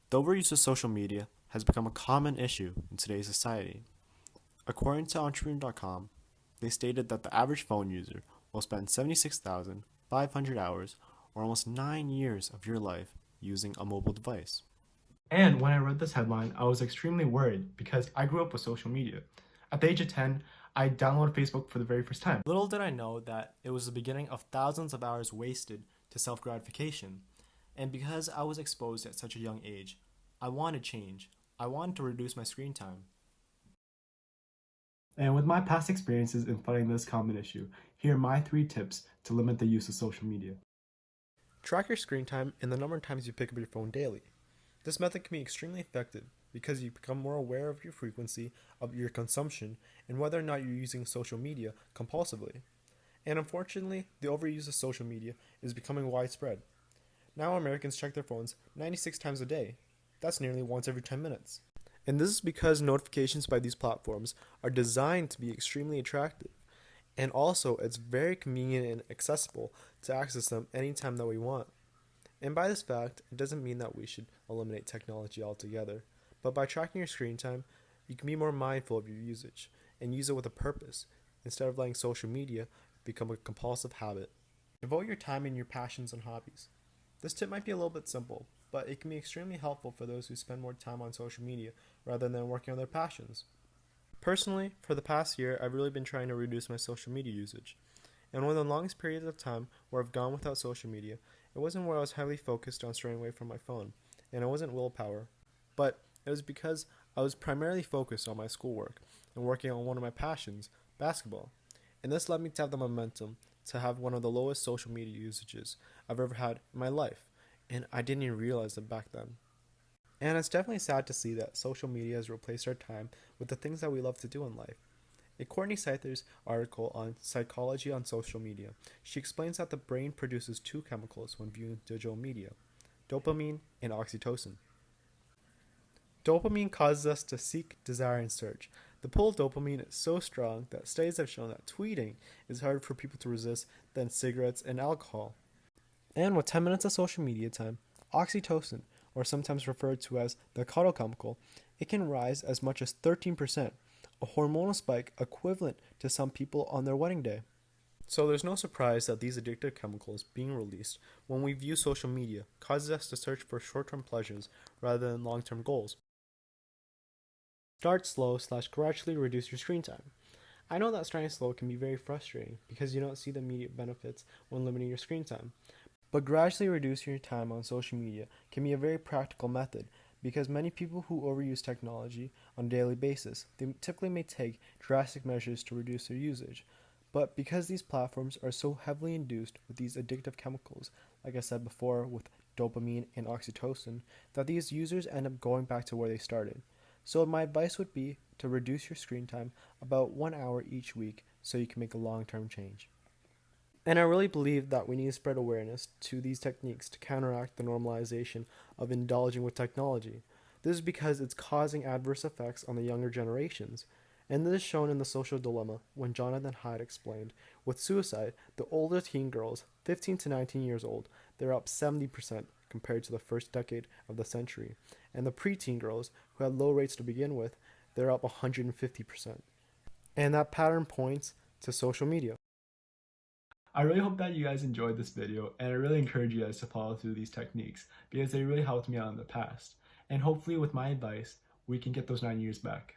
The overuse of social media has become a common issue in today's society. According to Entrepreneur.com, they stated that the average phone user will spend 76,500 hours, or almost 9 years of your life, using a mobile device. And when I read this headline, I was extremely worried because I grew up with social media. At the age of 10, I downloaded Facebook for the very first time. Little did I know that it was the beginning of thousands of hours wasted to self gratification. And because I was exposed at such a young age, I wanted change. I wanted to reduce my screen time. And with my past experiences in fighting this common issue, here are my 3 tips to limit the use of social media. Track your screen time and the number of times you pick up your phone daily. This method can be extremely effective because you become more aware of your frequency of your consumption and whether or not you're using social media compulsively. And unfortunately, the overuse of social media is becoming widespread. Now Americans check their phones 96 times a day. That's nearly once every 10 minutes. And this is because notifications by these platforms are designed to be extremely attractive. And also, it's very convenient and accessible to access them anytime that we want. And by this fact, it doesn't mean that we should eliminate technology altogether. But by tracking your screen time, you can be more mindful of your usage and use it with a purpose instead of letting social media become a compulsive habit. Devote your time in your passions and hobbies. This tip might be a little bit simple, but it can be extremely helpful for those who spend more time on social media rather than working on their passions. Personally, for the past year, I've really been trying to reduce my social media usage. And one of the longest periods of time where I've gone without social media, it wasn't where I was heavily focused on straying away from my phone, and it wasn't willpower, but it was because I was primarily focused on my schoolwork and working on one of my passions, basketball. And this led me to have the momentum to have one of the lowest social media usages I've ever had in my life, and I didn't even realize it back then. And it's definitely sad to see that social media has replaced our time with the things that we love to do in life. In Courtney Scyther's article on psychology on social media, she explains that the brain produces 2 chemicals when viewing digital media: dopamine and oxytocin. Dopamine causes us to seek, desire, and search. The pull of dopamine is so strong that studies have shown that tweeting is harder for people to resist than cigarettes and alcohol. And with 10 minutes of social media time, oxytocin, or sometimes referred to as the cuddle chemical, it can rise as much as 13%, a hormonal spike equivalent to some people on their wedding day. So there's no surprise that these addictive chemicals being released when we view social media causes us to search for short-term pleasures rather than long-term goals. Start slow / gradually reduce your screen time. I know that starting slow can be very frustrating because you don't see the immediate benefits when limiting your screen time. But gradually reducing your time on social media can be a very practical method because many people who overuse technology on a daily basis, they typically may take drastic measures to reduce their usage. But because these platforms are so heavily induced with these addictive chemicals, like I said before with dopamine and oxytocin, that these users end up going back to where they started. So my advice would be to reduce your screen time about 1 hour each week so you can make a long-term change. And I really believe that we need to spread awareness to these techniques to counteract the normalization of indulging with technology. This is because it's causing adverse effects on the younger generations. And this is shown in The Social Dilemma when Jonathan Haidt explained, with suicide, the older teen girls, 15 to 19 years old, they're up 70% compared to the first decade of the century. And the preteen girls, who had low rates to begin with, they're up 150%. And that pattern points to social media. I really hope that you guys enjoyed this video, and I really encourage you guys to follow through these techniques because they really helped me out in the past. And hopefully with my advice, we can get those 9 years back.